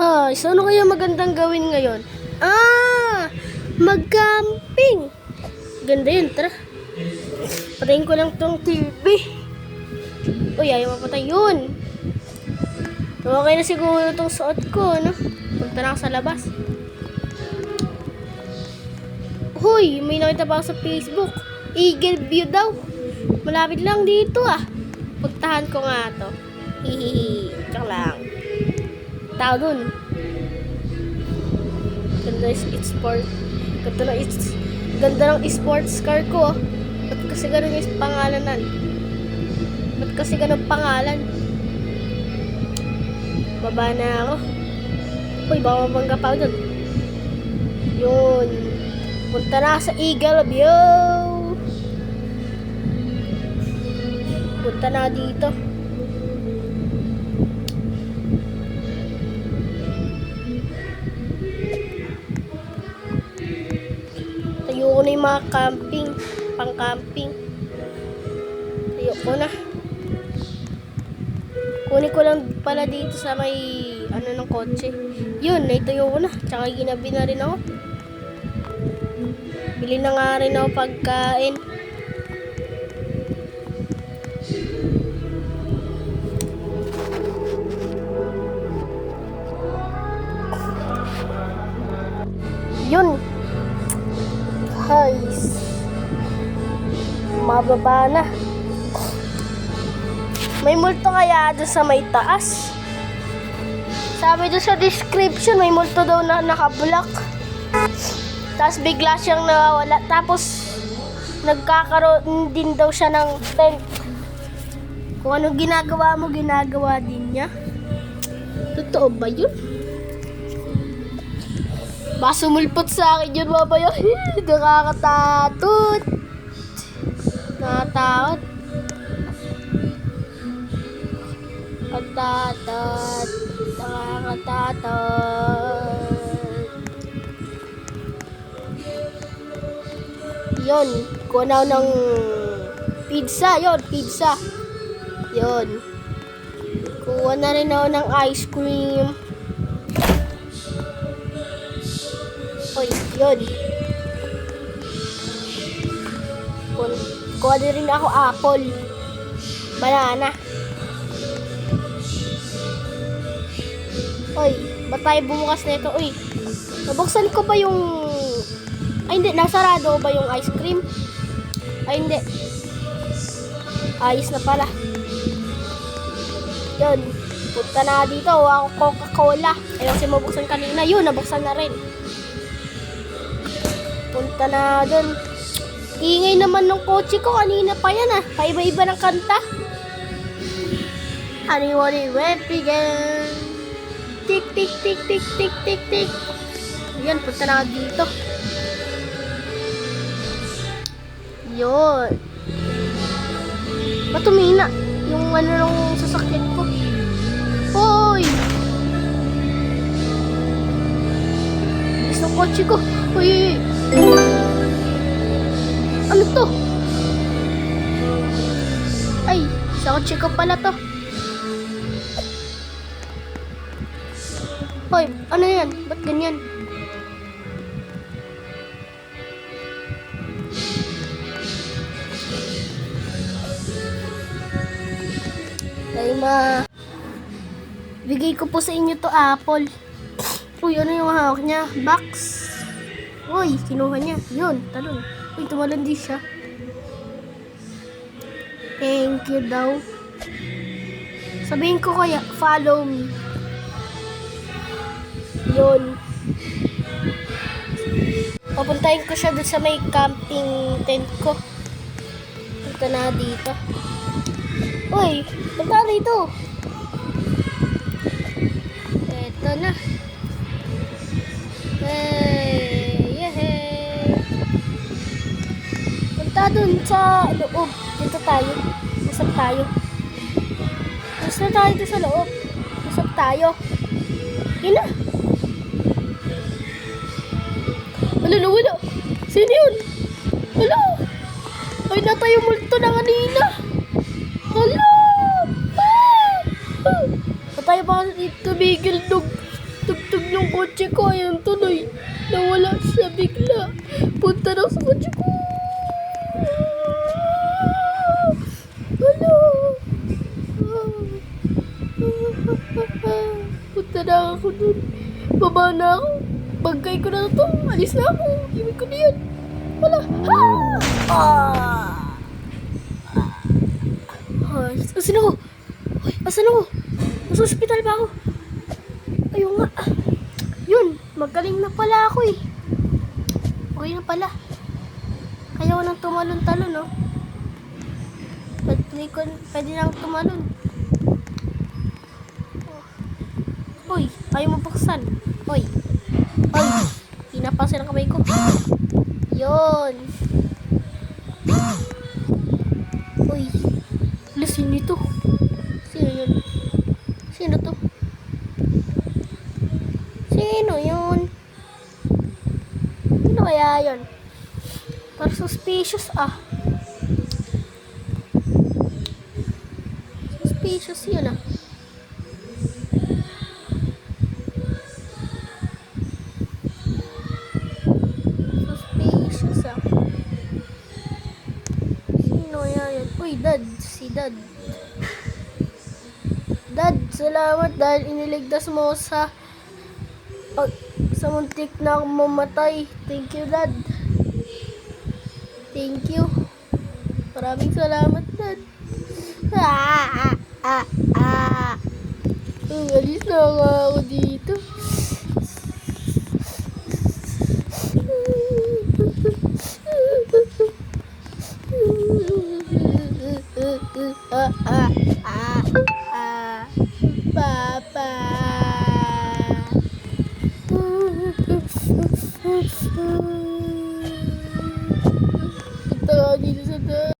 Guys, ano kaya magandang gawin ngayon? Mag-camping. Ganda yun, tara. Patayin ko lang tong TV. Uy, ayaw mapatay yun. Okay na siguro itong suot ko, no? Punta na ako sa labas. Hoy, may nakita pa ako sa Facebook. Eagle view daw. Malapit lang dito, Puntahan ko nga to. Hihihi. Tsaka lang. Tao dun. Ganda ng sports car ko. Ba't kasi ganun yung pangalanan? Ba't kasi ganun pangalan? Baba na ako. Uy, baka mabangga pa ako dun. Yun. Punta na sa Eagle View. Punta na dito. Tayo ko na yung mga camping. Pang-camping. Tayo ko na. Kunin ko lang pala dito sa may ng kotse. Yun, naitayo ko na. Tsaka ginabi na rin ako. Bili na nga rin ako pagkain. Yun. Guys. Mababa na. May multo kaya doon sa may taas? Sabi doon sa description, may multo daw na nakablock. Tapos bigla siyang nawawala. Tapos nagkakaroon din daw siya ng tent. Kung anong ginagawa mo, ginagawa din niya. Totoo ba yun? Baka sumulpot sa akin yun, babayo. Nakakatatot. Nakatakot. Nakakatatot. Yun, kunaw ng pizza. Yun, pizza. Yun. Kuha na rin ako ng ice cream. Oy, yun. Kuha na rin ako apple. Banana. Oy, ba't tayo bumukas na ito? Uy, nabuksan ko ba yung... Ay, hindi. Nasarado ba yung ice cream? Ay, hindi. Ayos na pala. Yun. Punta na dito. Ako Coca-Cola. Ayaw kasi mabuksan kanina. Yun, nabuksan na rin. Punta na dun. Ingay naman ng kotse ko. Kanina pa yan, Paiba-iba ng kanta. Ani-wani again. Tik, tik, tik, tik, tik, tik, tik. Yan, punta na dito. Yun. Ba't tumina? Yung ng sasakyan ko. Hoy! Isang kotse ko. Hoy! Ano to? Ay, sa kotse ko pala to. Hoy, ano yan? Ba't ganyan? Bigay ko po sa inyo to apple. Uy, ano yung hawak niya? Box. Uy, kinuha niya. Yun, talon. Uy, tumalon din siya. Thank you daw. Sabihin ko kaya, follow me. Yun. Papuntahin ko siya doon sa may camping tent ko. Punta na dito. Uy, punta dito. Eto na. Hey, yehey. Punta dun sa loob. Dito tayo. Usap tayo. Gusto na tayo dito sa loob. Usap tayo. Yun na. Wala. Sino yun? Wala. Ay, natayo multo na kanina. Hala! Patay pa tumigil. kotse ko, ayun tuloy. Nawala siya bigla. Punta na ako sa kotse ko. Hala. Punta na ako dun. Baba na ako. Bagay ko na to. Alis na ako. Iwi ko na yan. Wala. Asan ako? Asan ako? Nasa ospital ba ako? Ayun nga. Yun. Magaling na pala ako eh. Okay na pala. Kaya ko nang tumalon-talon, no? Pwede nang tumalon. Uy, ayaw mo buksan. Uy. Uy. Pinapasin ang kamay ko. Yun. Uy. Sino ito? Sino yun? Sino to? Sino yun? Sino kaya yun? Parang suspicious ah. Suspicious yun ah. Suspicious ah. Sino kaya yun? Uy, Dad. Si Dad. Dad, salamat dahil iniligtas mo sa muntik na akong mamatay. Thank you, Dad. Thank you. Maraming salamat, Dad. Alis na nga ako dito. Papa. Ito dito sa